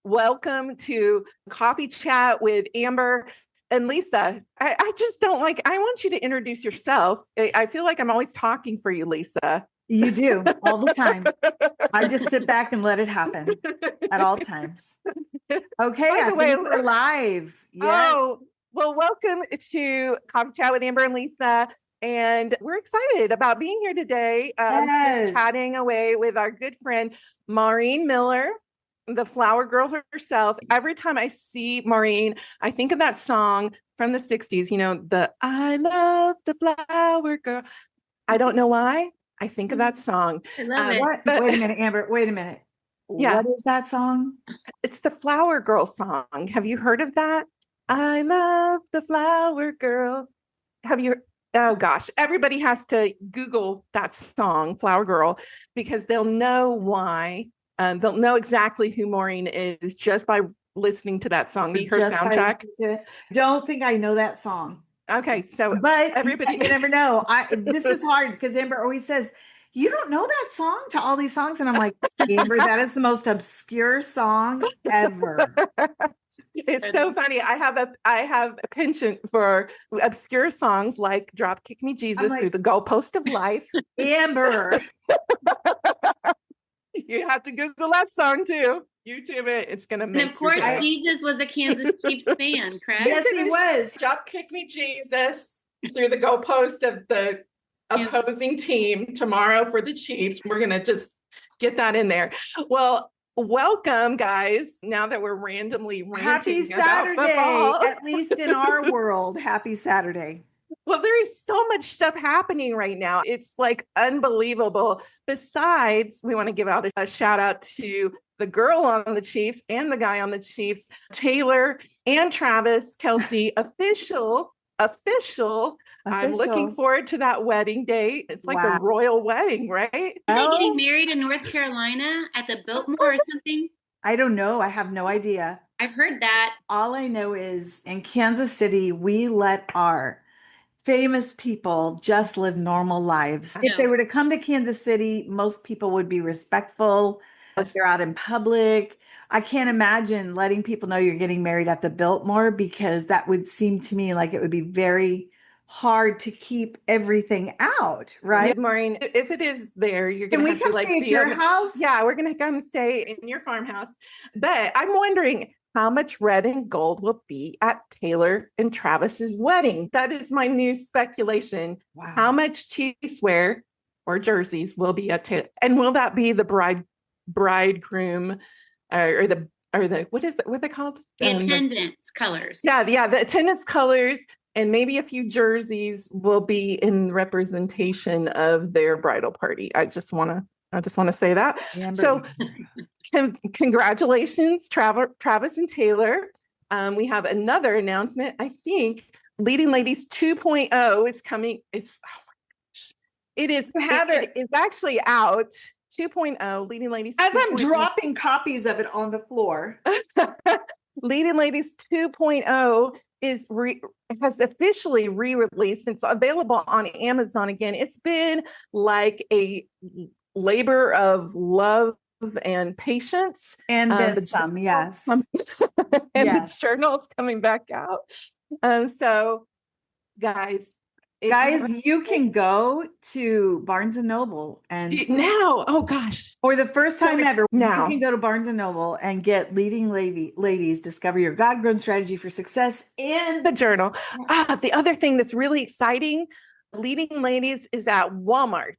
Welcome to Coffee Chat with Amber and Lisa. I just don't like, I want you to introduce yourself. I feel like I'm always talking for you, Lisa. You do all the time. I just sit back and let it happen at all times. Okay, I think we're live. Yes. Oh, well, welcome to Coffee Chat with Amber and Lisa. And we're excited about being here today, just chatting away with our good friend, Maureen Miller, the flower girl herself. Every time I see Maureen, I think of that song from the 60s, the I love the flower girl. I don't know why. I think of that song. I love it. Wait a minute, Amber. Wait a minute. Yeah. What is that song? It's the flower girl song. Have you heard of that? I love the flower girl. Have you? Oh gosh, everybody has to Google that song, Flower Girl, because they'll know why. They'll know exactly who Maureen is just by listening to that song. Her soundtrack. Don't think I know that song. Okay, so but everybody, you never know. This is hard because Amber always says, "You don't know that song," to all these songs, and I'm like, Amber, that is the most obscure song ever. It's so funny. I have a penchant for obscure songs like "Drop Kick Me Jesus" through the goalpost of life. Amber, you have to Google that song too. YouTube it. It's gonna make. And of course, Jesus was a Kansas Chiefs fan, correct? Yes, he was. Drop Kick Me Jesus through the goalpost of the opposing team tomorrow for the Chiefs. We're gonna just get that in there. Well, welcome, guys. Now that we're randomly happy Saturday, at least in our world. Happy Saturday. Well, there is so much stuff happening right now. It's like unbelievable. Besides, we want to give out a shout out to the girl on the Chiefs and the guy on the Chiefs, Taylor and Travis Kelsey, official. I'm looking forward to that wedding date. It's like a royal wedding, right? Are they getting married in North Carolina at the Biltmore or something? I don't know. I have no idea. I've heard that. All I know is in Kansas City, we let our famous people just live normal lives. If they were to come to Kansas City, most people would be respectful. If they're out in public, I can't imagine letting people know you're getting married at the Biltmore, because that would seem to me like it would be very hard to keep everything out, right? Yeah, Maureen, if it is there, you're going to have to stay at your house. Yeah, we're going to come stay in your farmhouse. But I'm wondering how much red and gold will be at Taylor and Travis's wedding. That is my new speculation. Wow. How much Chiefs wear or jerseys will be at Taylor, and will that be the bridegroom or the what is it? What are they called? The attendance colors. Yeah, the attendance colors, and maybe a few jerseys will be in representation of their bridal party. I just want to say that. So, congratulations, Travis and Taylor. We have another announcement. I think Leading Ladies 2.0 is coming. It is actually out. 2.0, Leading Ladies. As I'm dropping copies of it on the floor. Leading Ladies 2.0 has officially re-released. It's available on Amazon again. It's been like a labor of love and patience. And then some, yes. And the journal's coming back out. So, guys, you can go to Barnes and Noble and now, oh gosh, for the first time ever, now you can go to Barnes and Noble and get Leading Ladies, Discover Your God-Grown Strategy for Success in the journal. The other thing that's really exciting, Leading Ladies is at Walmart.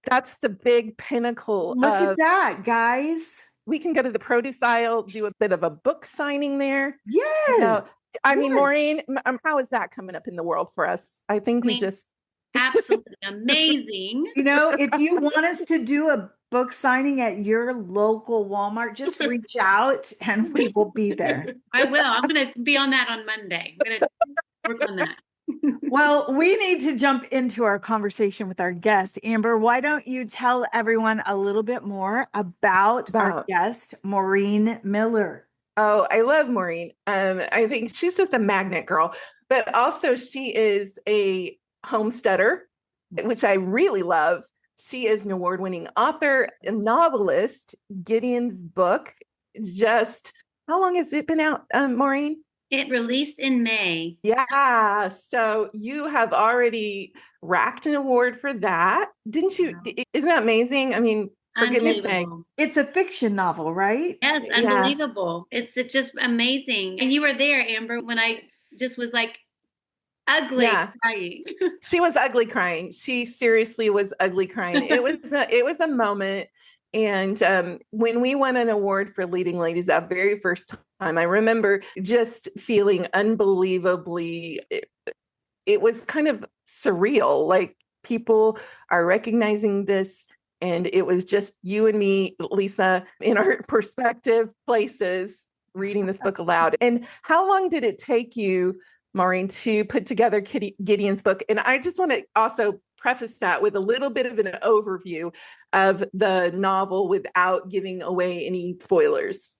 That's the big pinnacle. Look at that, guys. We can go to the produce aisle, do a bit of a book signing there. Yes. I mean, Maureen, how is that coming up in the world for us? I think we just absolutely amazing. If you want us to do a book signing at your local Walmart, just reach out and we will be there. I will. I'm going to be on that on Monday. I'm going to work on that. Well, we need to jump into our conversation with our guest. Amber, why don't you tell everyone a little bit more about our guest, Maureen Miller? Oh, I love Maureen. I think she's just a magnet girl, but also she is a homesteader, which I really love. She is an award-winning author, a novelist. Gideon's book just How long has it been out, Maureen? It released in May. Yeah. So you have already racked an award for that. Didn't you? Isn't that amazing? I mean, for goodness sake. It's a fiction novel, right? Yes, unbelievable. It's just amazing. And you were there, Amber, when I just was like ugly crying. She was ugly crying. She seriously was ugly crying. It was a moment. And when we won an award for leading ladies that very first time, I remember just feeling unbelievably, it was kind of surreal. Like people are recognizing this. And it was just you and me, Lisa, in our perspective places, reading this book aloud. And how long did it take you, Maureen, to put together Gideon's book? And I just want to also preface that with a little bit of an overview of the novel without giving away any spoilers.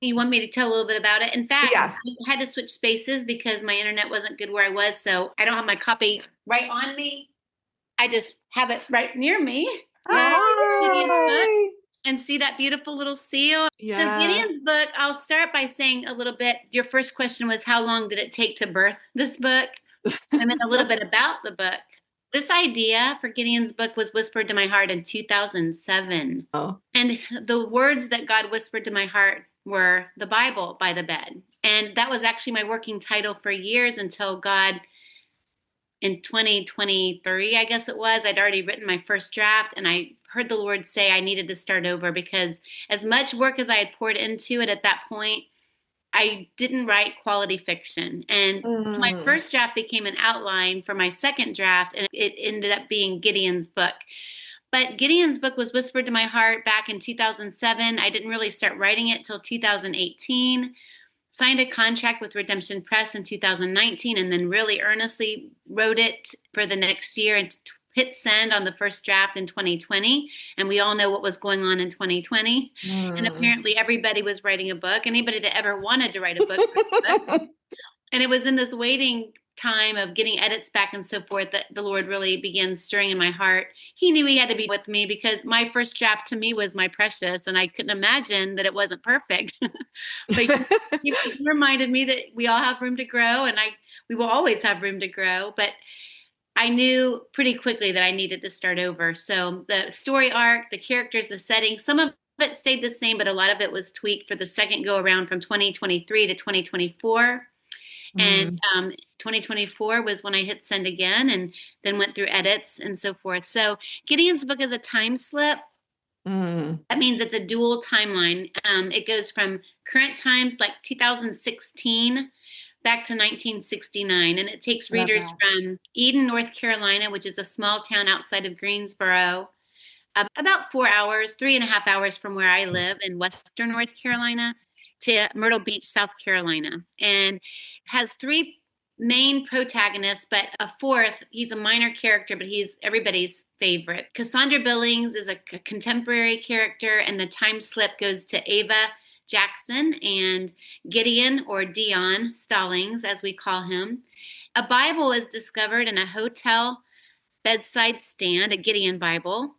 You want me to tell a little bit about it? In fact, I had to switch spaces because my internet wasn't good where I was. So I don't have my copy right on me. I just have it right near me. And see that beautiful little seal. Yeah. So Gideon's book, I'll start by saying a little bit. Your first question was, how long did it take to birth this book? And then a little bit about the book. This idea for Gideon's book was whispered to my heart in 2007. Oh. And the words that God whispered to my heart were the Bible by the bed. And that was actually my working title for years until God, in 2023, I guess it was, I'd already written my first draft, and I heard the Lord say I needed to start over because as much work as I had poured into it at that point, I didn't write quality fiction. And my first draft became an outline for my second draft, and it ended up being Gideon's book. But Gideon's book was whispered to my heart back in 2007. I didn't really start writing it till 2018. Signed a contract with Redemption Press in 2019, and then really earnestly wrote it for the next year and hit send on the first draft in 2020. And we all know what was going on in 2020. And apparently everybody was writing a book. Anybody that ever wanted to write a book. And it was in this waiting time of getting edits back and so forth that the Lord really began stirring in my heart. He knew he had to be with me because my first draft to me was my precious, and I couldn't imagine that it wasn't perfect. But he reminded me that we all have room to grow, and we will always have room to grow. But I knew pretty quickly that I needed to start over. So the story arc, the characters, the setting, some of it stayed the same, but a lot of it was tweaked for the second go around from 2023 to 2024. And 2024 was when I hit send again and then went through edits and so forth. So Gideon's book is a time slip. That means it's a dual timeline. It goes from current times like 2016 back to 1969. And it takes readers from Eden, North Carolina, which is a small town outside of Greensboro, about 4 hours, 3.5 hours from where I live in Western North Carolina, to Myrtle Beach, South Carolina. And has three main protagonists, but a fourth. He's a minor character, but he's everybody's favorite. Cassandra Billings is a contemporary character, and the time slip goes to Ava Jackson and Gideon, or Dion Stallings, as we call him. A Bible is discovered in a hotel bedside stand, a Gideon Bible.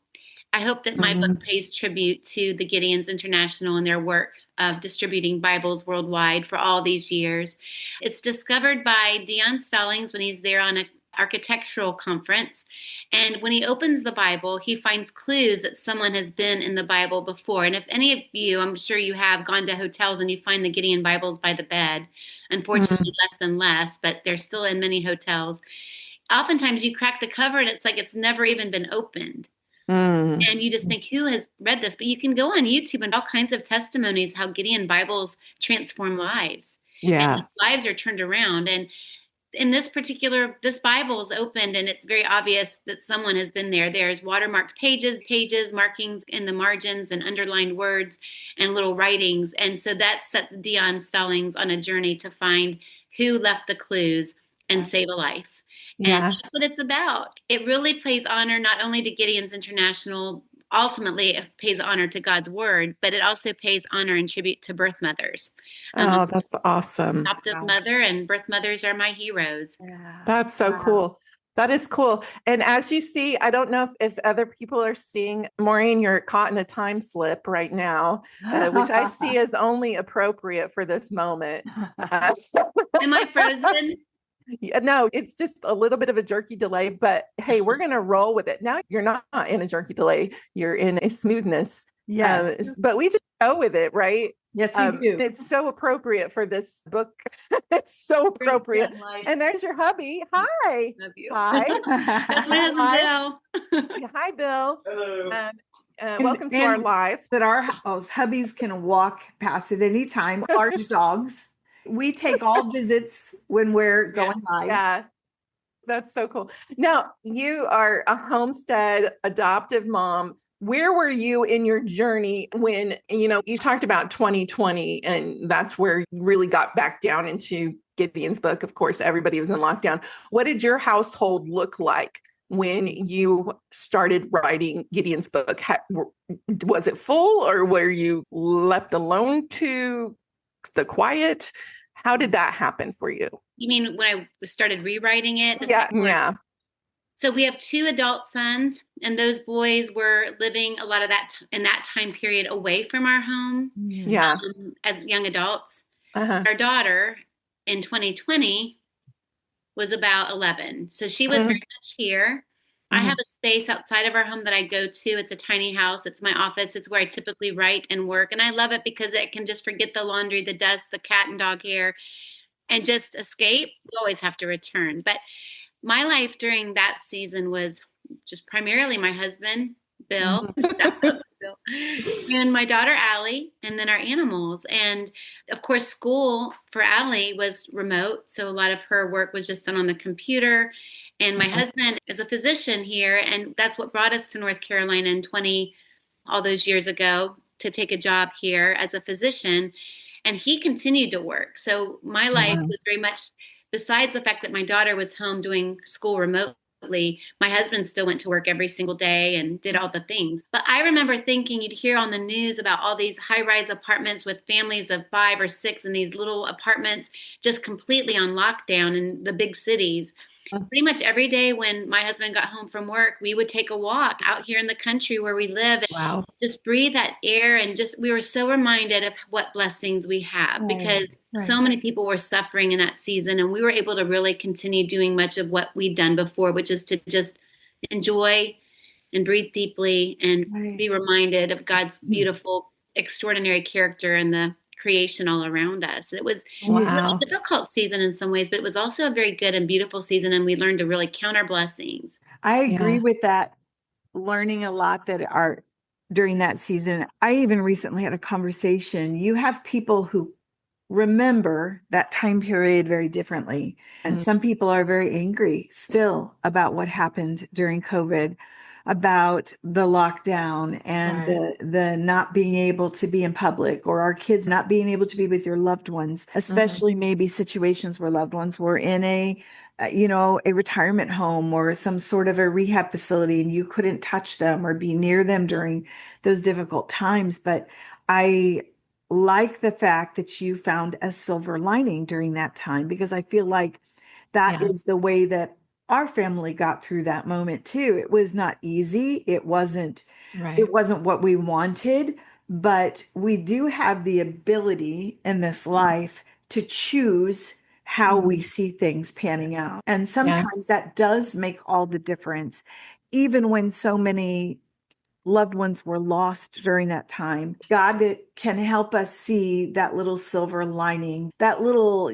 I hope that my book pays tribute to the Gideons International and their work of distributing Bibles worldwide for all these years. It's discovered by Dion Stallings when he's there on an architectural conference. And when he opens the Bible, he finds clues that someone has been in the Bible before. And if any of you, I'm sure you have gone to hotels and you find the Gideon Bibles by the bed, unfortunately less and less, but they're still in many hotels. Oftentimes you crack the cover and it's like it's never even been opened. And you just think, who has read this? But you can go on YouTube and all kinds of testimonies how Gideon Bibles transform lives. Yeah. And lives are turned around. And in this Bible is opened and it's very obvious that someone has been there. There's watermarked pages, markings in the margins and underlined words and little writings. And so that sets Dion Stallings on a journey to find who left the clues and save a life. Yeah. And that's what it's about. It really pays honor not only to Gideon's International, ultimately it pays honor to God's word, but it also pays honor and tribute to birth mothers. Oh, that's awesome. Adoptive mother and birth mothers are my heroes. Yeah. That's so cool. That is cool. And as you see, I don't know if other people are seeing, Maureen, you're caught in a time slip right now, which I see as only appropriate for this moment. Am I frozen? Yeah, no, it's just a little bit of a jerky delay, but hey, we're going to roll with it. Now you're not in a jerky delay, you're in a smoothness. Yes. But we just go with it, right? Yes, we do. It's so appropriate for this book. It's so appropriate. And there's your hubby. Hi. Love you. Hi. That's my husband, Bill. Hi, Bill. Hello. Welcome to our live. That our house, hubbies can walk past at any time. Large dogs. We take all visits when we're going live. Yeah. That's so cool. Now, you are a Homestead adoptive mom. Where were you in your journey when, you talked about 2020 and that's where you really got back down into Gideon's book. Of course, everybody was in lockdown. What did your household look like when you started writing Gideon's book? Was it full or were you left alone to the quiet? How did that happen for you? You mean when I started rewriting it? Yeah. So we have 2 adult sons, and those boys were living a lot of that in that time period away from our home. Yeah. As young adults. Uh-huh. Our daughter in 2020 was about 11. So she was very much here. I have a space outside of our home that I go to. It's a tiny house. It's my office. It's where I typically write and work. And I love it because I can just forget the laundry, the dust, the cat and dog hair, and just escape. We always have to return. But my life during that season was just primarily my husband, Bill, and my daughter, Allie, and then our animals. And of course, school for Allie was remote. So a lot of her work was just done on the computer. And my husband is a physician here. And that's what brought us to North Carolina in all those years ago to take a job here as a physician. And he continued to work. So my life was very much, besides the fact that my daughter was home doing school remotely, my husband still went to work every single day and did all the things. But I remember thinking, you'd hear on the news about all these high-rise apartments with families of 5 or 6 in these little apartments just completely on lockdown in the big cities. Pretty much every day when my husband got home from work, we would take a walk out here in the country where we live and just breathe that air. And we were so reminded of what blessings we have because so many people were suffering in that season. And we were able to really continue doing much of what we'd done before, which is to just enjoy and breathe deeply and be reminded of God's beautiful, extraordinary character and the creation all around us. It was a difficult season in some ways, but it was also a very good and beautiful season. And we learned to really count our blessings. I agree with that. Learning a lot during that season. I even recently had a conversation. You have people who remember that time period very differently. And some people are very angry still about what happened during COVID, about the lockdown and the not being able to be in public, or our kids not being able to be with your loved ones, especially maybe situations where loved ones were in a retirement home or some sort of a rehab facility and you couldn't touch them or be near them during those difficult times. But I like the fact that you found a silver lining during that time, because I feel like that is the way that our family got through that moment too. It was not easy. It wasn't what we wanted, but we do have the ability in this life to choose how we see things panning out. And sometimes that does make all the difference, even when so many loved ones were lost during that time. God can help us see that little silver lining, that little,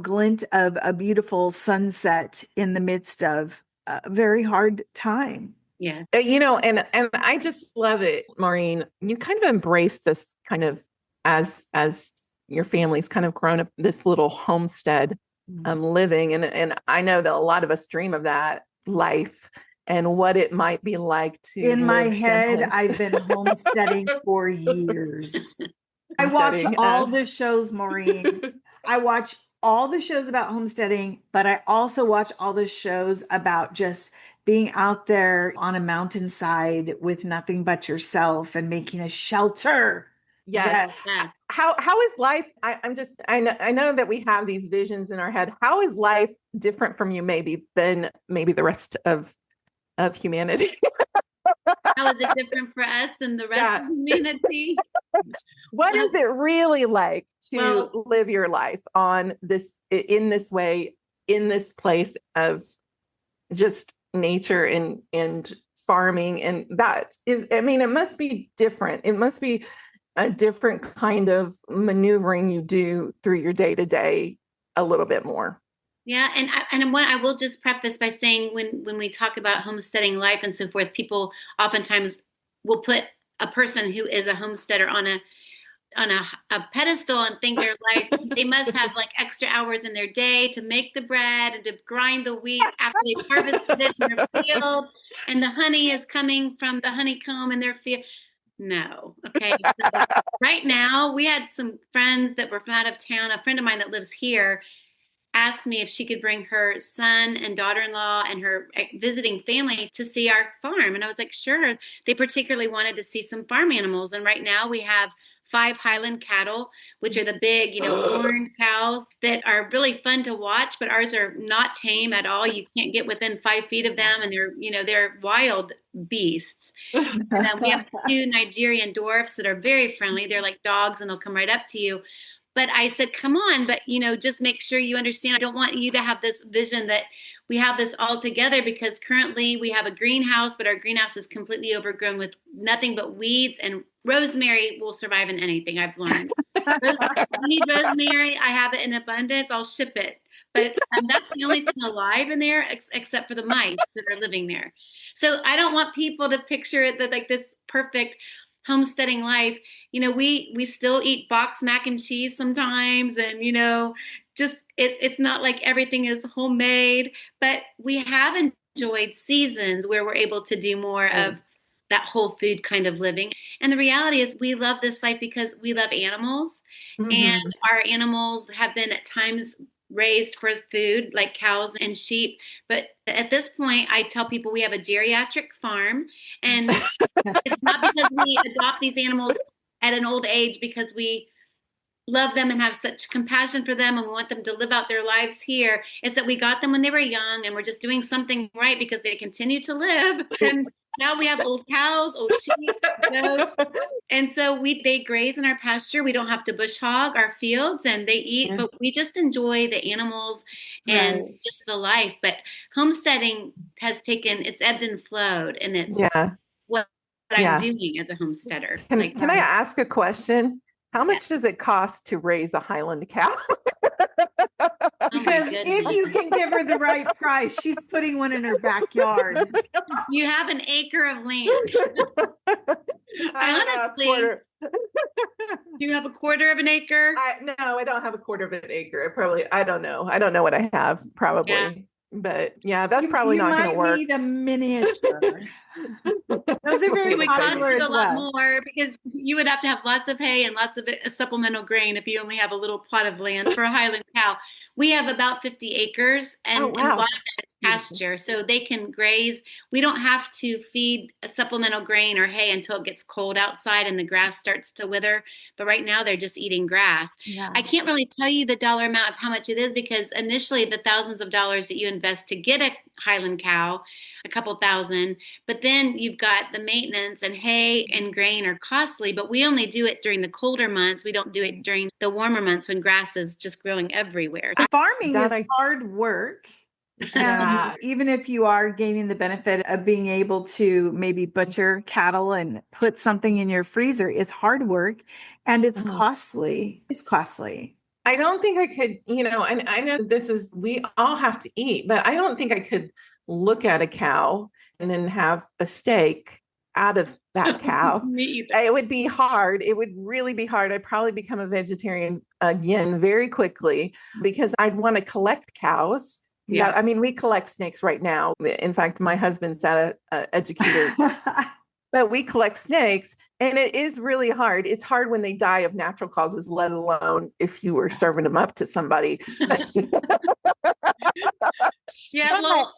glint of a beautiful sunset in the midst of a very hard time. Yeah. And I just love it, Maureen. You kind of embrace this kind of as your family's kind of grown up this little homestead living. And I know that a lot of us dream of that life and what it might be like to in my live head. simple. I've been homesteading for years. I watch all the shows, Maureen. I watch all the shows about homesteading, but I also watch all the shows about just being out there on a mountainside with nothing but yourself and making a shelter Yes. Yes. How is life? I know that we have these visions in our head. How is life different from you than the rest of humanity? How is it different for us than the rest of humanity? What is it really like to live your life in this way, in this place of just nature and farming? And it must be different. It must be a different kind of maneuvering you do through your day to day a little bit more. Yeah, and what I will just preface by saying, when we talk about homesteading life and so forth, people oftentimes will put a person who is a homesteader on a pedestal and think their life, they must have like extra hours in their day to make the bread and to grind the wheat after they've harvested it in their field, and the honey is coming from the honeycomb in their field. No, okay. So right now, we had some friends that were from out of town. A friend of mine that lives here asked me if she could bring her son and daughter-in-law and her visiting family to see our farm. And I was like, sure. They particularly wanted to see some farm animals. And right now we have 5 Highland cattle, which are the big, horned cows that are really fun to watch, but ours are not tame at all. You can't get within 5 feet of them, and they're wild beasts. And then we have 2 Nigerian dwarfs that are very friendly. They're like dogs, and they'll come right up to you. But I said, come on, but, just make sure you understand. I don't want you to have this vision that we have this all together, because currently we have a greenhouse, but our greenhouse is completely overgrown with nothing but weeds, and rosemary will survive in anything, I've learned. You need rosemary, I have it in abundance, I'll ship it. But that's the only thing alive in there, except for the mice that are living there. So I don't want people to picture it that like this perfect homesteading life. We still eat box mac and cheese sometimes, and just it's not like everything is homemade, but we have enjoyed seasons where we're able to do more of that whole food kind of living. And the reality is we love this life because we love animals, and our animals have been at times raised for food, like cows and sheep. But at this point, I tell people we have a geriatric farm, and it's not because we adopt these animals at an old age because we love them and have such compassion for them and we want them to live out their lives here. It's that we got them when they were young, and we're just doing something right because they continue to live. And now we have old cows, old sheep, goats. And so they graze in our pasture. We don't have to bush hog our fields, and they eat, but we just enjoy the animals and just the life. But homesteading has it's ebbed and flowed, and it's what I'm doing as a homesteader. Can I ask a question? How much does it cost to raise a Highland cow? Because if you can give her the right price, she's putting one in her backyard. You have an acre of land. Honestly, do you have a quarter of an acre? No, I don't have a quarter of an acre. I don't know. I don't know what I have, probably. Yeah. But that's probably not going to work. You might need a miniature. Those are very popular as well. A lot more, because you would have to have lots of hay and lots of supplemental grain if you only have a little plot of land for a Highland cow. We have about 50 acres, and a lot of that is pasture, so they can graze. We don't have to feed a supplemental grain or hay until it gets cold outside and the grass starts to wither. But right now they're just eating grass. Yeah. I can't really tell you the dollar amount of how much it is, because initially the thousands of dollars that you invest to get a Highland cow, a couple thousand, but then you've got the maintenance, and hay and grain are costly, but we only do it during the colder months. We don't do it during the warmer months when grass is just growing everywhere. Farming is hard work. And even if you are gaining the benefit of being able to maybe butcher cattle and put something in your freezer, it's hard work, and it's costly. It's costly. I don't think I could, and I know we all have to eat, but I don't think I could look at a cow and then have a steak out of that cow. Me either. It would be hard. It would really be hard. I'd probably become a vegetarian again very quickly, because I'd want to collect cows. Yeah. I mean, we collect snakes right now. In fact, my husband's an educator, but we collect snakes, and it is really hard. It's hard when they die of natural causes, let alone if you were serving them up to somebody. Yeah, well,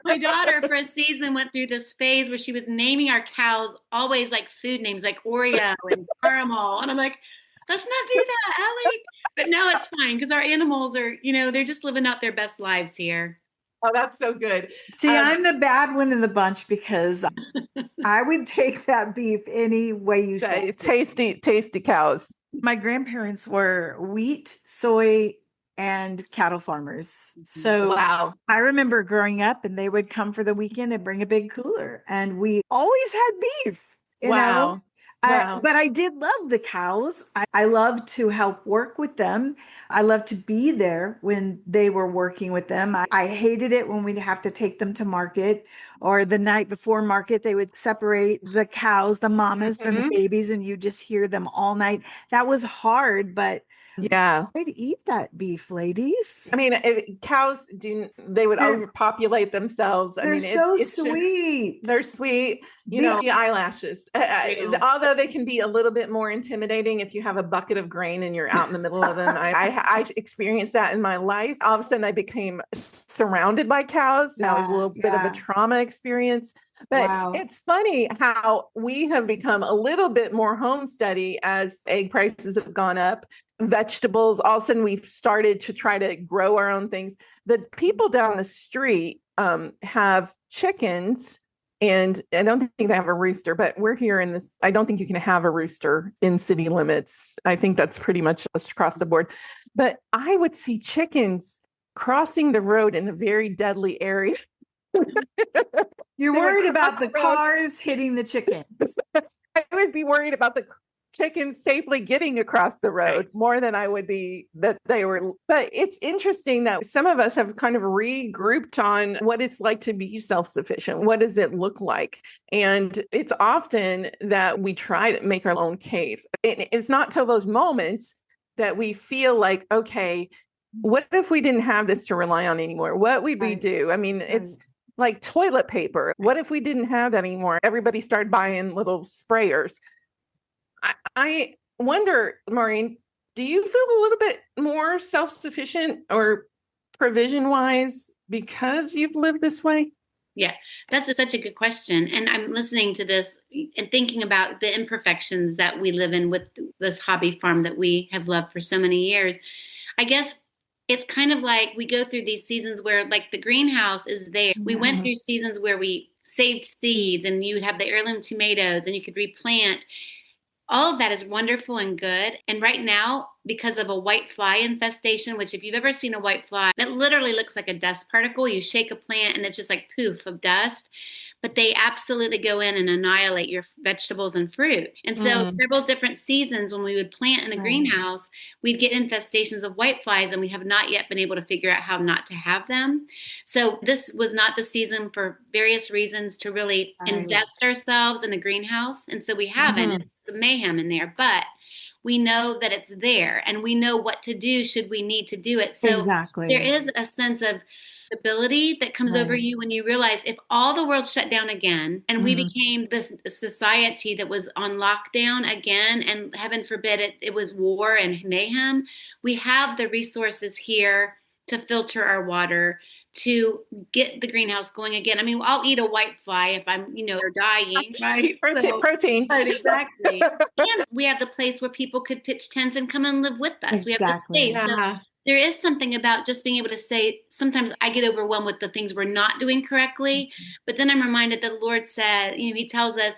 My daughter for a season went through this phase where she was naming our cows always like food names like Oreo and caramel. And I'm like, let's not do that, Allie. But no, it's fine because our animals are, they're just living out their best lives here. Oh, that's so good. See, I'm the bad one in the bunch because I would take that beef any way you say. Tasty cows. My grandparents were wheat, soy, and cattle farmers. So wow. I remember growing up and they would come for the weekend and bring a big cooler and we always had beef. Wow. But I did love the cows. I love to help work with them. I love to be there when they were working with them. I hated it when we'd have to take them to market or the night before market, they would separate the cows, the mamas from the babies, and you just hear them all night. That was hard, but yeah, I'd eat that beef, ladies. I mean, cows they would overpopulate themselves. I mean, it's sweet. They're sweet. The eyelashes, although they can be a little bit more intimidating if you have a bucket of grain and you're out in the middle of them. I experienced that in my life. All of a sudden I became surrounded by cows. That was a little bit of a trauma experience. But it's funny how we have become a little bit more homesteady as egg prices have gone up. Vegetables, all of a sudden we've started to try to grow our own things. The people down the street have chickens, and I don't think they have a rooster, but we're here in this. I don't think you can have a rooster in city limits. I think that's pretty much across the board. But I would see chickens crossing the road in a very deadly area. You're worried about the cars hitting the chickens. I would be worried about the chickens safely getting across the road more than I would be that they were. But it's interesting that some of us have kind of regrouped on what it's like to be self-sufficient. What does it look like? And it's often that we try to make our own case. It's not till those moments that we feel like, okay, what if we didn't have this to rely on anymore? What would we do? I mean, it's like toilet paper. What if we didn't have that anymore? Everybody started buying little sprayers. I wonder, Maureen, do you feel a little bit more self-sufficient or provision-wise because you've lived this way? Yeah, that's such a good question. And I'm listening to this and thinking about the imperfections that we live in with this hobby farm that we have loved for so many years. I guess it's kind of like we go through these seasons where like the greenhouse is there. We went through seasons where we saved seeds and you would have the heirloom tomatoes and you could replant. All of that is wonderful and good. And right now, because of a white fly infestation, which if you've ever seen a white fly, it literally looks like a dust particle. You shake a plant and it's just like poof of dust. But they absolutely go in and annihilate your vegetables and fruit. And so several different seasons when we would plant in the greenhouse, we'd get infestations of white flies and we have not yet been able to figure out how not to have them. So this was not the season for various reasons to really invest ourselves in the greenhouse. And so we haven't. It's a mayhem in there, but we know that it's there and we know what to do should we need to do it. So there is a sense of ability that comes over you when you realize if all the world shut down again and we became this society that was on lockdown again, and heaven forbid it was war and mayhem, we have the resources here to filter our water, to get the greenhouse going again. I mean, I'll eat a white fly if I'm, dying, right? Protein. Right, exactly. And we have the place where people could pitch tents and come and live with us. We have the space. So there is something about just being able to say, sometimes I get overwhelmed with the things we're not doing correctly, but then I'm reminded that the Lord said, he tells us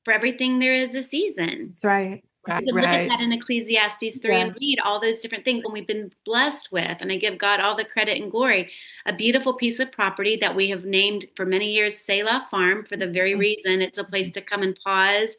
for everything there is a season. That's right. You can look at that in Ecclesiastes 3 and read all those different things. And we've been blessed with, and I give God all the credit and glory, a beautiful piece of property that we have named for many years Selah Farm for the very reason it's a place to come and pause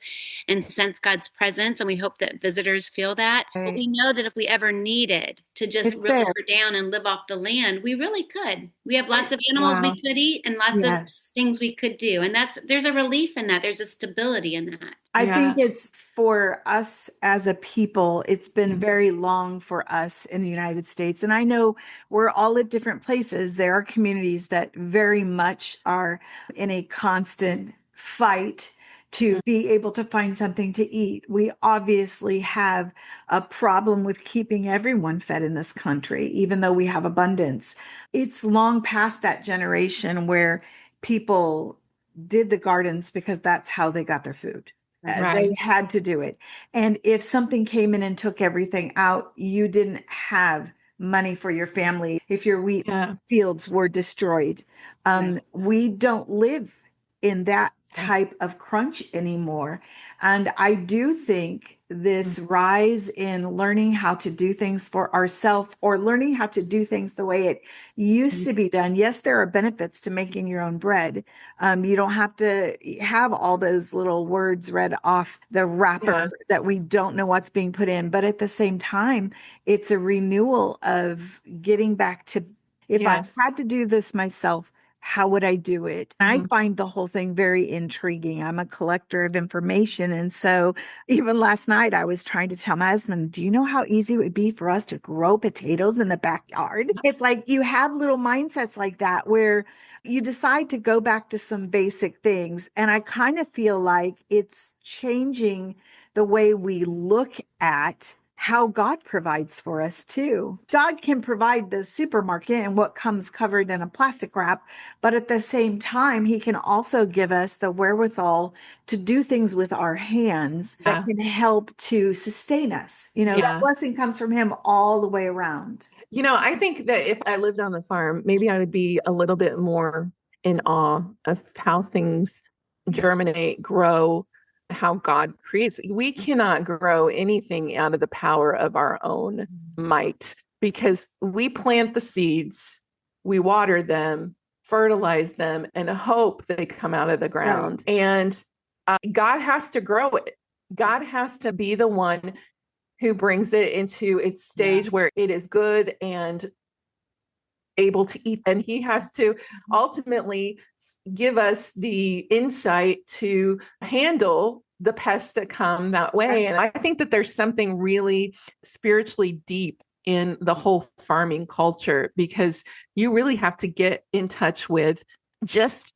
and sense God's presence. And we hope that visitors feel that. But we know that if we ever needed to just really go down and live off the land, we really could. We have lots of animals we could eat and lots of things we could do. And there's a relief in that. There's a stability in that. I think it's for us as a people, it's been very long for us in the United States. And I know we're all at different places. There are communities that very much are in a constant fight to be able to find something to eat. We obviously have a problem with keeping everyone fed in this country, even though we have abundance. It's long past that generation where people did the gardens because that's how they got their food. They had to do it. And if something came in and took everything out, you didn't have money for your family if your wheat fields were destroyed. We don't live in that type of crunch anymore. And I do think this rise in learning how to do things for ourselves, or learning how to do things the way it used to be done. Yes, there are benefits to making your own bread. You don't have to have all those little words read off the wrapper that we don't know what's being put in. But at the same time, it's a renewal of getting back to, if I had to do this myself, how would I do it? I find the whole thing very intriguing. I'm a collector of information. And so even last night, I was trying to tell my husband, do you know how easy it would be for us to grow potatoes in the backyard? It's like you have little mindsets like that where you decide to go back to some basic things. And I kind of feel like it's changing the way we look at how God provides for us too. God can provide the supermarket and what comes covered in a plastic wrap, but at the same time, he can also give us the wherewithal to do things with our hands that can help to sustain us. That blessing comes from him all the way around. I think that if I lived on the farm, maybe I would be a little bit more in awe of how things germinate, grow, how God creates. We cannot grow anything out of the power of our own might, because we plant the seeds, we water them, fertilize them, and hope they come out of the ground. Right. And God has to grow it. God has to be the one who brings it into its stage where it is good and able to eat. And he has to ultimately give us the insight to handle the pests that come that way. And I think that there's something really spiritually deep in the whole farming culture, because you really have to get in touch with just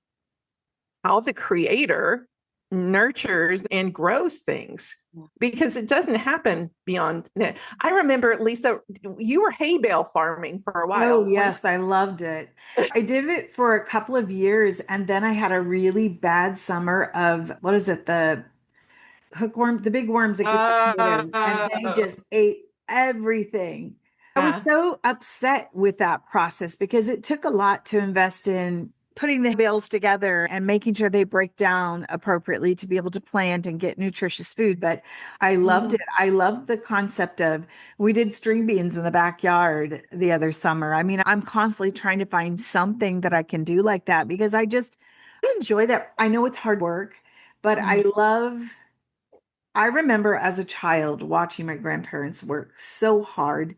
how the creator nurtures and grows things, because it doesn't happen beyond that. I remember, Lisa, you were hay bale farming for a while. Oh, yes, I loved it. I did it for a couple of years, and then I had a really bad summer of, what is it, the hookworm, the big worms that get the tomatoes, and they just ate everything. I was so upset with that process because it took a lot to invest in putting the bales together and making sure they break down appropriately to be able to plant and get nutritious food. But I loved it. I loved the concept of, we did string beans in the backyard the other summer. I mean, I'm constantly trying to find something that I can do like that, because I enjoy that. I know it's hard work, but I remember as a child watching my grandparents work so hard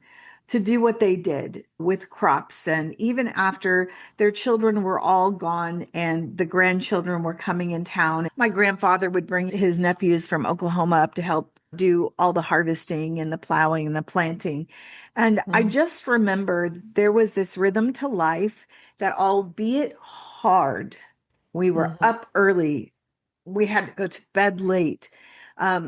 to do what they did with crops. And even after their children were all gone and the grandchildren were coming in town, my grandfather would bring his nephews from Oklahoma up to help do all the harvesting and the plowing and the planting. And I just remember there was this rhythm to life that, albeit hard, we were up early. We had to go to bed late.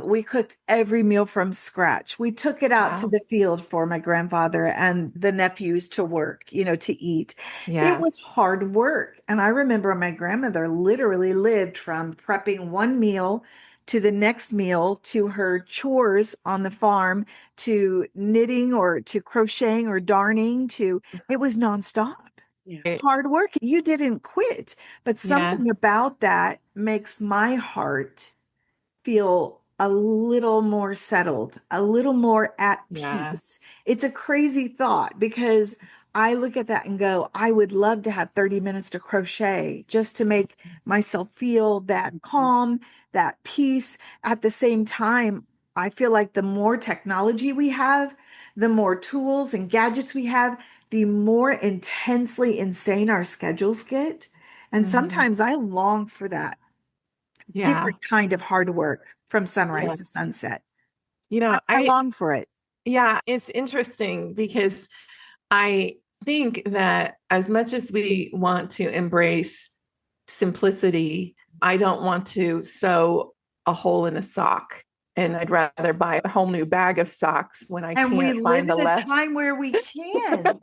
We cooked every meal from scratch. We took it out to the field for my grandfather and the nephews to work, to eat. It was hard work. And I remember my grandmother literally lived from prepping one meal to the next meal, to her chores on the farm, to knitting or to crocheting or darning, it was nonstop. Yeah. Hard work. You didn't quit, but something about that makes my heart feel a little more settled, a little more at peace. It's a crazy thought, because I look at that and go, I would love to have 30 minutes to crochet just to make myself feel that calm, that peace. At the same time, I feel like the more technology we have, the more tools and gadgets we have, the more intensely insane our schedules get. And sometimes I long for that different kind of hard work from sunrise to sunset. I long for it. Yeah, it's interesting, because I think that as much as we want to embrace simplicity, I don't want to so a hole in a sock. And I'd rather buy a whole new bag of socks when I And we can't live find the in a left. time where we can.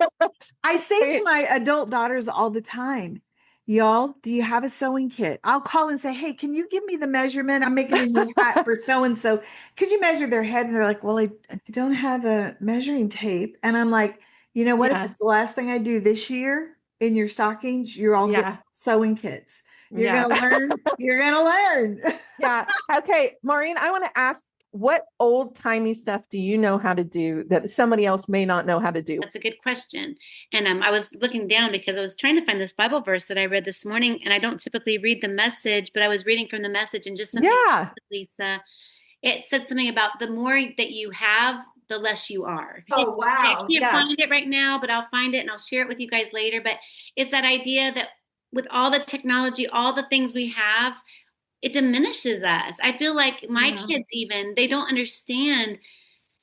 I say to my adult daughters all the time, y'all, do you have a sewing kit? I'll call and say, hey, can you give me the measurement? I'm making a new hat for so-and-so. Could you measure their head? And they're like, well, I don't have a measuring tape. And I'm like, you know what? Yeah. If it's the last thing I do this year in your stockings, you're all getting sewing kits. You're going to learn. You're going to learn. Yeah. Okay. Maureen, I want to ask, what old timey stuff do you know how to do that somebody else may not know how to do? That's a good question. And I was looking down because I was trying to find this Bible verse that I read this morning, and I don't typically read the Message, but I was reading from the Message, and just something, Lisa, it said something about the more that you have, the less you are. Oh, wow. I can't find it right now, but I'll find it and I'll share it with you guys later. But it's that idea that with all the technology, all the things we have, it diminishes us. I feel like my kids even, they don't understand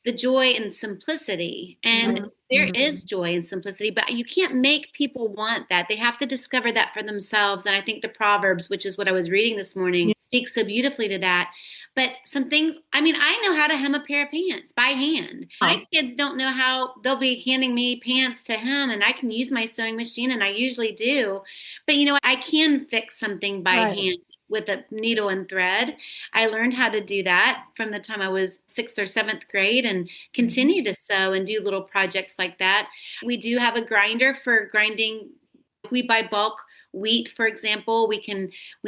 the joy and simplicity. And there is joy and simplicity, but you can't make people want that. They have to discover that for themselves. And I think the Proverbs, which is what I was reading this morning, speaks so beautifully to that. But some things, I mean, I know how to hem a pair of pants by hand. My kids don't know how. They'll be handing me pants to hem, and I can use my sewing machine, and I usually do. But, I can fix something by hand with a needle and thread. I learned how to do that from the time I was 6th or 7th grade and continue to sew and do little projects like that. We do have a grinder for grinding. We buy bulk wheat, for example. We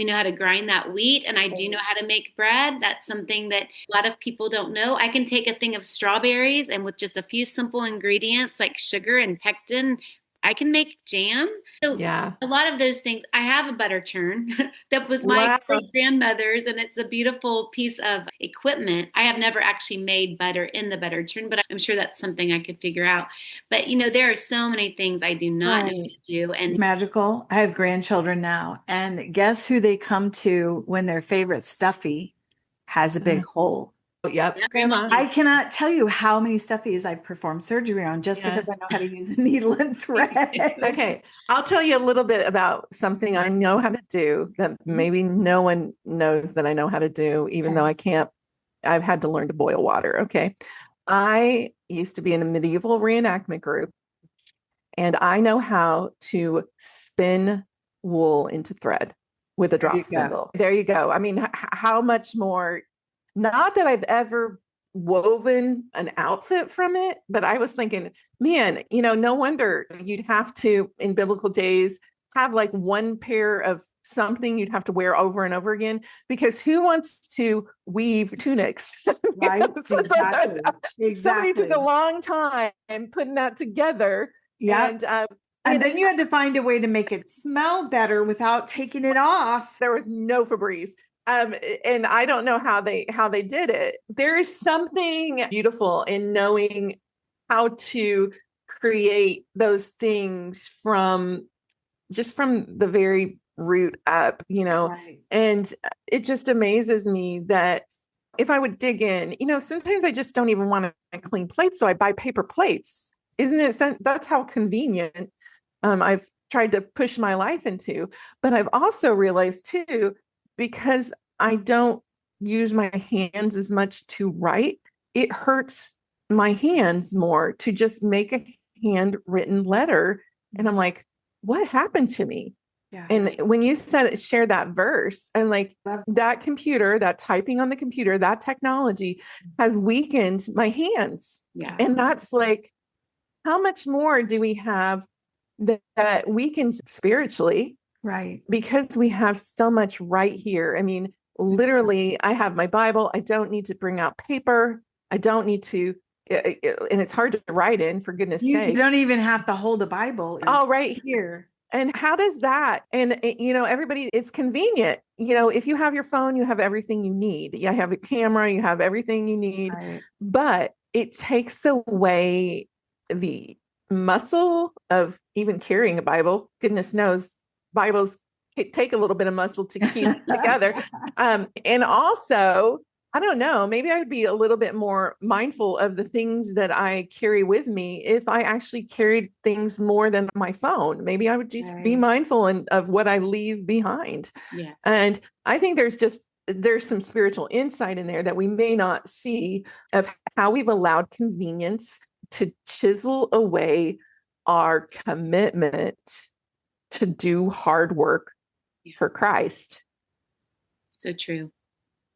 know how to grind that wheat, and I do know how to make bread. That's something that a lot of people don't know. I can take a thing of strawberries, and with just a few simple ingredients like sugar and pectin, I can make jam. So a lot of those things. I have a butter churn that was my great grandmother's, and it's a beautiful piece of equipment. I have never actually made butter in the butter churn, but I'm sure that's something I could figure out. But there are so many things I do not know how to do. And it's magical. I have grandchildren now, and guess who they come to when their favorite stuffy has a big hole? Yep. Grandma. I cannot tell you how many stuffies I've performed surgery on just because I know how to use a needle and thread. Okay. I'll tell you a little bit about something I know how to do that maybe no one knows that I know how to do, even though I've had to learn to boil water. Okay. I used to be in a medieval reenactment group, and I know how to spin wool into thread with a drop spindle. There you go. I mean, how much more? Not that I've ever woven an outfit from it, but I was thinking, man, no wonder you'd have to, in biblical days, have like one pair of something you'd have to wear over and over again, because who wants to weave tunics? Right. Exactly. Somebody took a long time putting that together. Yeah. And then you had to find a way to make it smell better without taking it off. There was no Febreze. And I don't know how they did it. There is something beautiful in knowing how to create those things from the very root up, and it just amazes me that if I would dig in, sometimes I just don't even want to clean plates. So I buy paper plates. Isn't it? That's how convenient I've tried to push my life into. But I've also realized too, because I don't use my hands as much to write, it hurts my hands more to just make a handwritten letter. And I'm like, what happened to me? Yeah. And when you share that verse, and like that computer, that typing on the computer, that technology has weakened my hands. Yeah. And that's like, how much more do we have that weakens spiritually? Right. Because we have so much right here. I mean, literally, I have my Bible. I don't need to bring out paper. I don't need to, and it's hard to write in, for goodness sake. You don't even have to hold a Bible. Oh, right here. And how does that? And, everybody, it's convenient. If you have your phone, you have everything you need. You have a camera, you have everything you need. Right. But it takes away the muscle of even carrying a Bible. Goodness knows, Bibles take a little bit of muscle to keep together. And also, I don't know, maybe I'd be a little bit more mindful of the things that I carry with me if I actually carried things more than my phone. Maybe I would just be mindful of what I leave behind. Yes. And I think there's just there's some spiritual insight in there that we may not see of how we've allowed convenience to chisel away our commitment to do hard work for Christ. So true.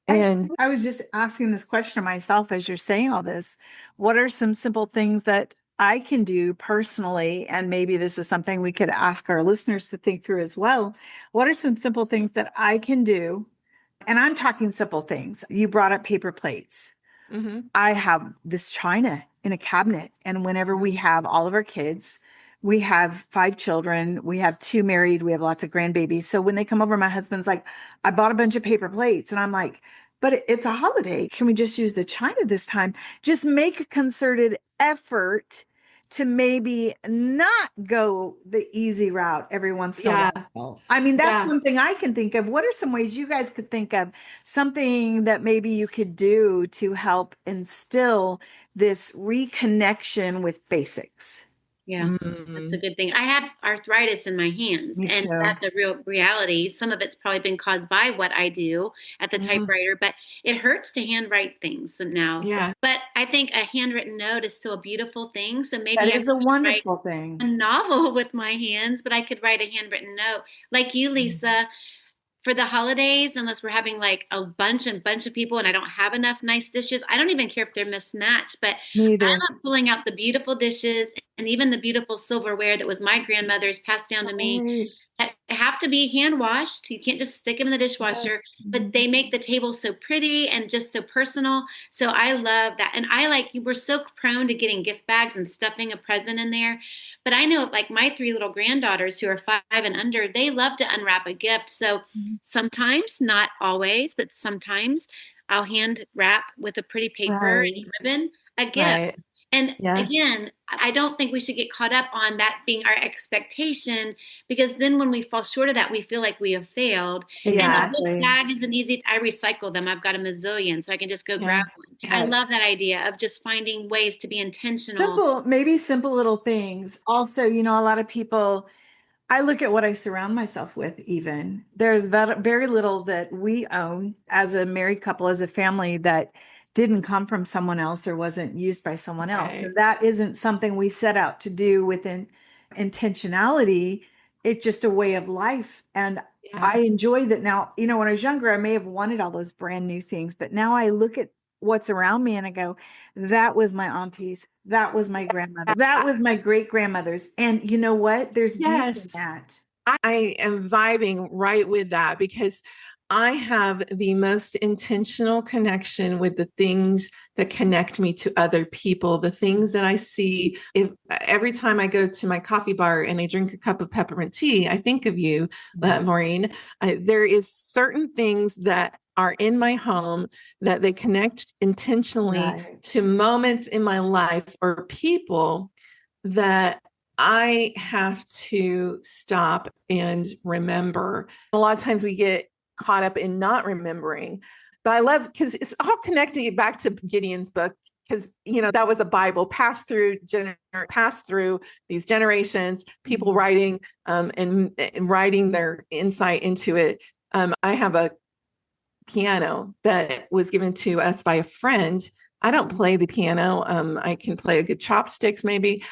And I was just asking this question of myself as you're saying all this. What are some simple things that I can do personally? And maybe this is something we could ask our listeners to think through as well. What are some simple things that I can do? And I'm talking simple things. You brought up paper plates. mm-hmm. I have this china in a cabinet. And whenever we have all of our kids, we have 5 children, we have 2 married, we have lots of grandbabies. So when they come over, my husband's like, I bought a bunch of paper plates. And I'm like, but it's a holiday. Can we just use the china this time? Just make a concerted effort to maybe not go the easy route every once in a while. I mean, that's one thing I can think of. What are some ways you guys could think of, something that maybe you could do to help instill this reconnection with basics? Yeah, that's a good thing. I have arthritis in my hands, Me and too. that's a real reality. Some of it's probably been caused by what I do at the typewriter, but it hurts to handwrite things now. Yeah. So, but I think a handwritten note is still a beautiful thing. So maybe That I is a could wonderful write thing. a novel with my hands, but I could write a handwritten note like you, Lisa. For the holidays, unless we're having like a bunch of people and I don't have enough nice dishes, I don't even care if they're mismatched, but Neither. I love pulling out the beautiful dishes and even the beautiful silverware that was my grandmother's passed down to me. That have to be hand washed. You can't just stick them in the dishwasher, but they make the table so pretty and just so personal. So I love that. And we're so prone to getting gift bags and stuffing a present in there. But I know like my 3 little granddaughters who are 5 and under, they love to unwrap a gift. So sometimes, not always, but sometimes I'll hand wrap with a pretty paper and ribbon a gift. Right. And again, I don't think we should get caught up on that being our expectation, because then when we fall short of that, we feel like we have failed. Exactly. And the bag isn't easy. I recycle them. I've got a mazillion, so I can just go grab one. I love that idea of just finding ways to be intentional. Maybe simple little things. Also, a lot of people, I look at what I surround myself with, even. There's very little that we own as a married couple, as a family, that didn't come from someone else or wasn't used by someone else. And that isn't something we set out to do with intentionality. It's just a way of life. And I enjoy that now. When I was younger, I may have wanted all those brand new things, but now I look at what's around me and I go, that was my auntie's, that was my grandmother, that was my great grandmother's. And you know what? There's beauty in that. I am vibing right with that, because I have the most intentional connection with the things that connect me to other people, the things that I see. Every time I go to my coffee bar and I drink a cup of peppermint tea, I think of you, Maureen. There is certain things that are in my home that they connect intentionally to moments in my life or people that I have to stop and remember. A lot of times we get caught up in not remembering, but I love, because it's all connecting back to Gideon's book, because that was a Bible passed through these generations, people writing and writing their insight into it. I have a piano that was given to us by a friend. I don't play the piano. I can play a good chopsticks, maybe,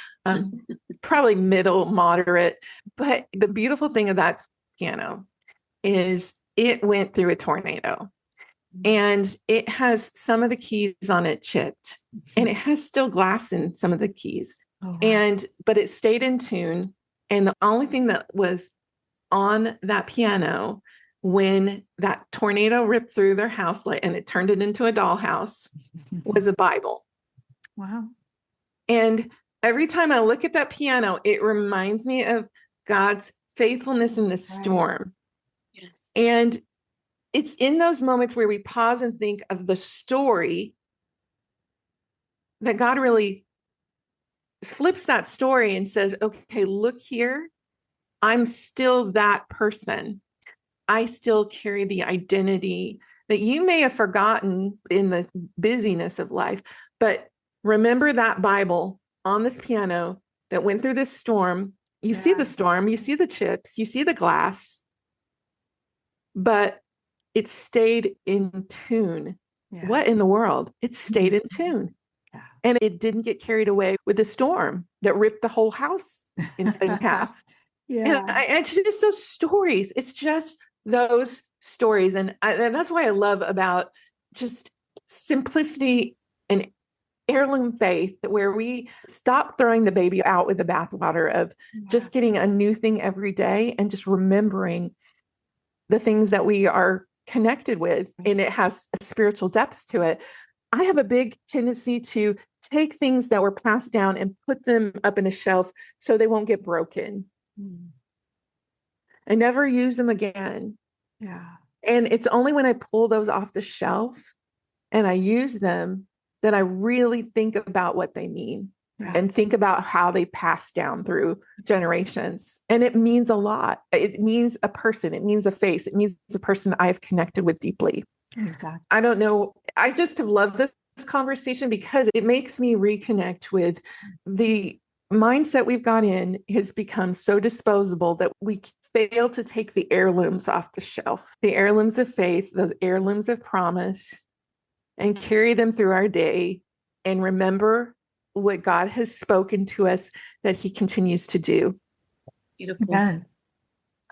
probably middle, moderate. But the beautiful thing of that piano is it went through a tornado, and it has some of the keys on it chipped, and it has still glass in some of the keys. But it stayed in tune. And the only thing that was on that piano when that tornado ripped through their house and it turned it into a dollhouse was a Bible. Wow. And every time I look at that piano, it reminds me of God's faithfulness in the storm. Yes. And it's in those moments where we pause and think of the story that God really flips that story and says, okay, look here. I'm still that person. I still carry the identity that you may have forgotten in the busyness of life. But remember that Bible on this piano that went through this storm. You see the storm, you see the chips, you see the glass, but it stayed in tune. Yeah. What in the world? It stayed in tune. Yeah. And it didn't get carried away with the storm that ripped the whole house in half. Yeah. And it's just those stories. It's just those stories. And that's why I love about just simplicity and heirloom faith, where we stop throwing the baby out with the bathwater of just getting a new thing every day and just remembering the things that we are connected with, and it has a spiritual depth to it. I have a big tendency to take things that were passed down and put them up in a shelf so they won't get broken. I never use them again. Yeah. And it's only when I pull those off the shelf and I use them that I really think about what they mean and think about how they pass down through generations. And it means a lot. It means a person. It means a face. It means a person I've connected with deeply. Exactly. I don't know. I just have loved this conversation because it makes me reconnect with the mindset we've got in has become so disposable that we fail to take the heirlooms off the shelf, the heirlooms of faith, those heirlooms of promise, and carry them through our day and remember what God has spoken to us that he continues to do. Beautiful. Amen.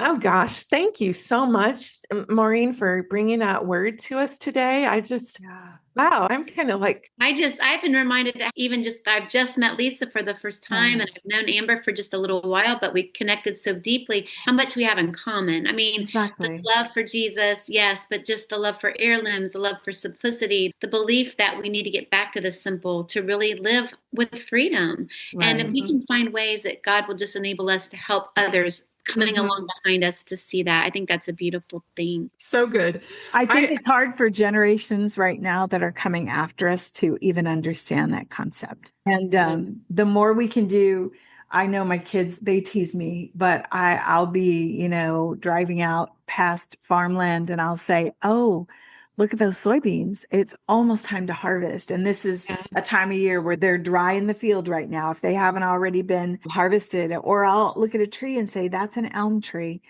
Oh gosh, thank you so much, Maureen, for bringing that word to us today. Wow, I'm kind of like, I've been reminded that I've just met Lisa for the first time, and I've known Amber for just a little while, but we've connected so deeply, how much we have in common. I mean, the love for Jesus, yes, but just the love for heirlooms, the love for simplicity, the belief that we need to get back to the simple to really live with freedom. Right. And if we can find ways that God will just enable us to help others coming along behind us to see that. I think that's a beautiful thing. So good. I think it's hard for generations right now that are coming after us to even understand that concept. And the more we can do, I know my kids, they tease me, but I'll be, driving out past farmland and I'll say, oh, look at those soybeans. It's almost time to harvest. And this is a time of year where they're dry in the field right now, if they haven't already been harvested. Or I'll look at a tree and say, that's an elm tree.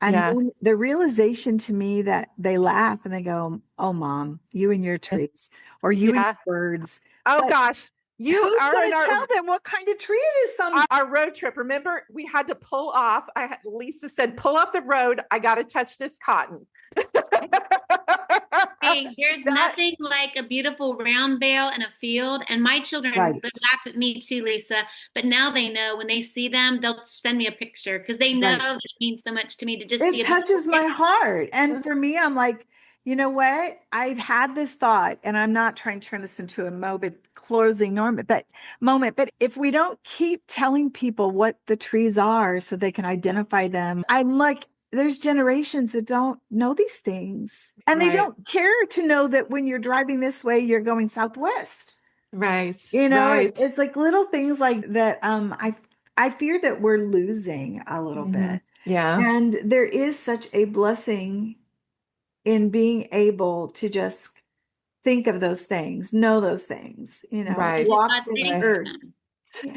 And then the realization to me that they laugh and they go, oh, Mom, you and your trees, or you and your birds. Oh, gosh. Who's going to tell them what kind of tree it is? Our road trip, remember, we had to pull off. Lisa said, pull off the road. I got to touch this cotton. Hey, there's nothing like a beautiful round bale in a field. And my children laugh at me too, Lisa. But now they know when they see them, they'll send me a picture because they know that it means so much to me to just see it. It touches my heart. And for me, I'm like, you know what? I've had this thought, and I'm not trying to turn this into a morbid closing moment, but if we don't keep telling people what the trees are so they can identify them, I'm like, there's generations that don't know these things, and they don't care to know that when you're driving this way, you're going southwest. Right. It's like little things like that. I fear that we're losing a little bit. Yeah. And there is such a blessing in being able to just think of those things, know those things, walk this earth.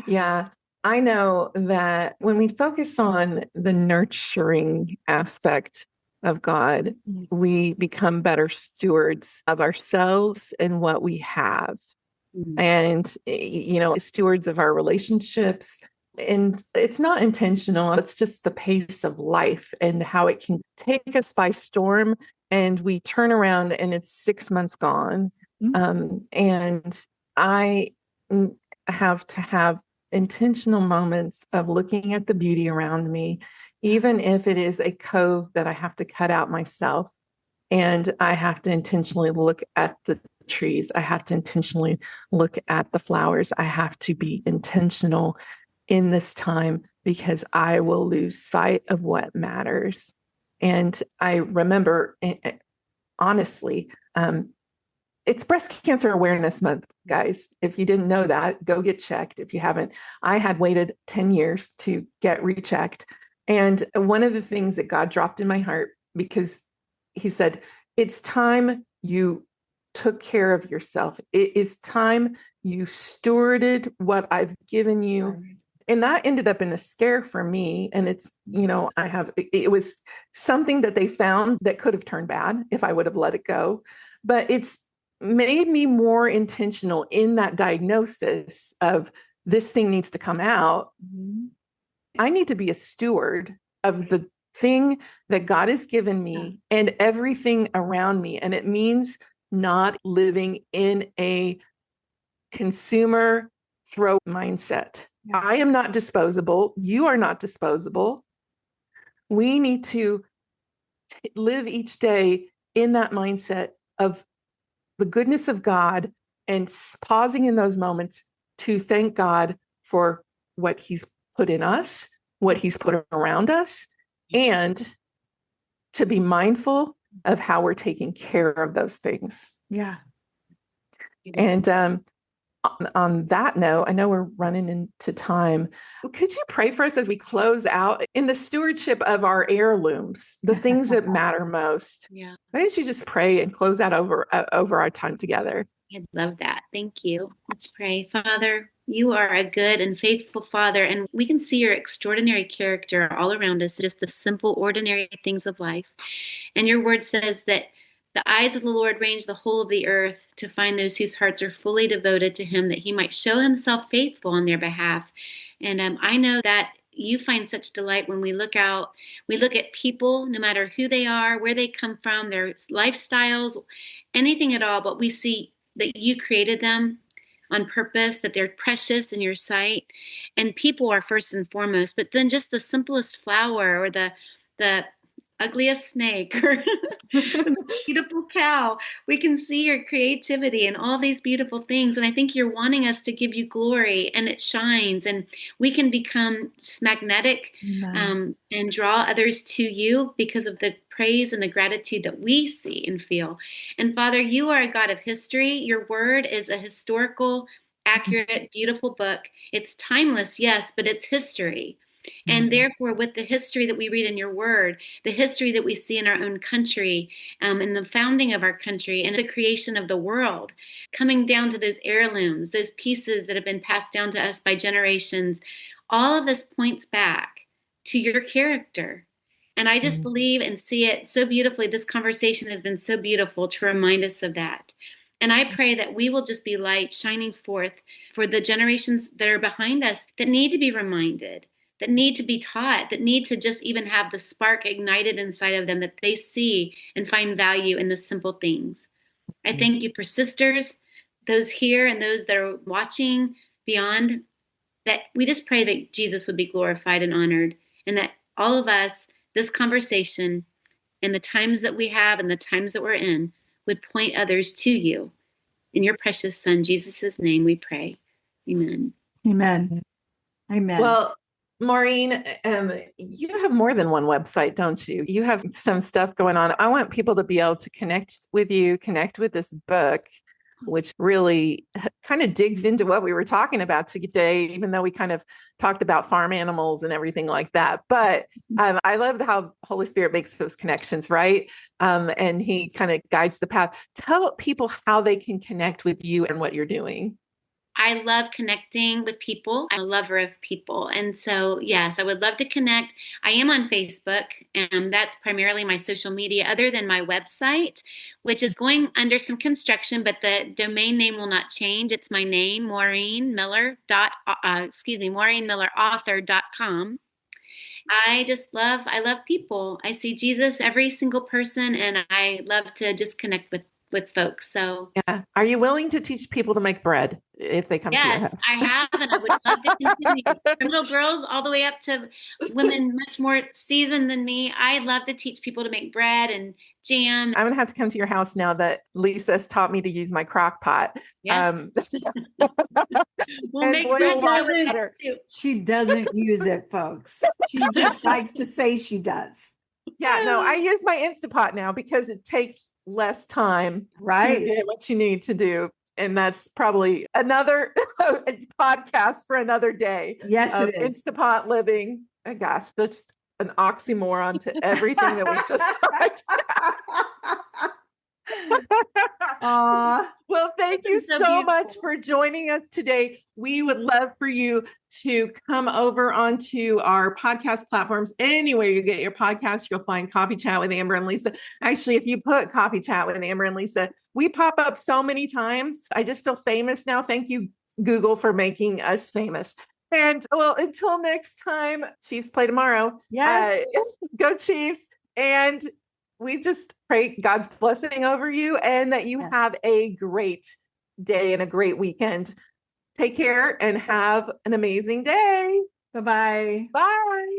Yeah. I know that when we focus on the nurturing aspect of God, we become better stewards of ourselves and what we have. And, stewards of our relationships. And it's not intentional. It's just the pace of life and how it can take us by storm. And we turn around and it's 6 months gone. And I have to have intentional moments of looking at the beauty around me, even if it is a cove that I have to cut out myself. And I have to intentionally look at the trees. I have to intentionally look at the flowers. I have to be intentional in this time because I will lose sight of what matters. And I remember, honestly, it's Breast Cancer Awareness Month, guys. If you didn't know that, go get checked. If you haven't, I had waited 10 years to get rechecked. And one of the things that God dropped in my heart, because he said, it's time you took care of yourself. It is time you stewarded what I've given you And that ended up in a scare for me. And it's, it was something that they found that could have turned bad if I would have let it go. But it's made me more intentional in that diagnosis of this thing needs to come out. Mm-hmm. I need to be a steward of the thing that God has given me and everything around me. And it means not living in a consumer throw mindset. Yeah. I am not disposable. You are not disposable. We need to live each day in that mindset of the goodness of God and pausing in those moments to thank God for what he's put in us, what he's put around us, and to be mindful of how we're taking care of those things. Yeah. And on that note, I know we're running into time. Could you pray for us as we close out in the stewardship of our heirlooms, the things that matter most? Yeah. Why don't you just pray and close out over our time together? I love that. Thank you. Let's pray. Father, you are a good and faithful Father, and we can see your extraordinary character all around us, just the simple, ordinary things of life. And your word says that the eyes of the Lord range the whole of the earth to find those whose hearts are fully devoted to him, that he might show himself faithful on their behalf. And I know that you find such delight when we look out, we look at people, no matter who they are, where they come from, their lifestyles, anything at all, but we see that you created them on purpose, that they're precious in your sight. And people are first and foremost, but then just the simplest flower or the ugliest snake or the most beautiful cow, we can see your creativity and all these beautiful things. And I think you're wanting us to give you glory, and it shines, and we can become just magnetic and draw others to you because of the praise and the gratitude that we see and feel. And Father, you are a God of history. Your word is a historical, accurate, beautiful book. It's timeless, yes, but it's history. And therefore, with the history that we read in your word, the history that we see in our own country, in the founding of our country and the creation of the world, coming down to those heirlooms, those pieces that have been passed down to us by generations, all of this points back to your character. And I just believe and see it so beautifully. This conversation has been so beautiful to remind us of that. And I pray that we will just be light shining forth for the generations that are behind us that need to be reminded, that need to be taught, that need to just even have the spark ignited inside of them, that they see and find value in the simple things. I thank you for sisters, those here and those that are watching beyond, that we just pray that Jesus would be glorified and honored, and that all of us, this conversation and the times that we have and the times that we're in would point others to you. In your precious Son, Jesus' name, we pray. Amen. Amen. Amen. Well, Maureen, you have more than one website, don't you? You have some stuff going on. I want people to be able to connect with you, connect with this book, which really kind of digs into what we were talking about today, even though we kind of talked about farm animals and everything like that. But I love how Holy Spirit makes those connections, right? And he kind of guides the path. Tell people how they can connect with you and what you're doing. I love connecting with people. I'm a lover of people. And so, yes, I would love to connect. I am on Facebook, and that's primarily my social media, other than my website, which is going under some construction, but the domain name will not change. It's my name, MaureenMillerAuthor.com. I love people. I see Jesus every single person, and I love to just connect with folks. So yeah. Are you willing to teach people to make bread if they come to your house? Yes, I have, and I would love to continue. From little girls all the way up to women much more seasoned than me. I love to teach people to make bread and jam. I'm gonna have to come to your house now that Lisa's taught me to use my crock pot. Yes. We'll make bread. She doesn't use it, folks. She just likes to say she does. Yeah, no, I use my Instapot now because it takes less time to get what you need to do. And that's probably another podcast for another day. Yes, it is. Instapot living. Oh, gosh, that's an oxymoron to everything that we just talked about. Well, thank you so much for joining us today. We would love for you to come over onto our podcast platforms. Anywhere you get your podcast, you'll find Coffee Chat with Amber and Lisa. Actually, if you put Coffee Chat with Amber and Lisa, we pop up so many times. I just feel famous now. Thank you, Google, for making us famous. And well, until next time, Chiefs play tomorrow. Yes. Go Chiefs. And we just pray God's blessing over you and that you have a great day and a great weekend. Take care and have an amazing day. Bye-bye. Bye.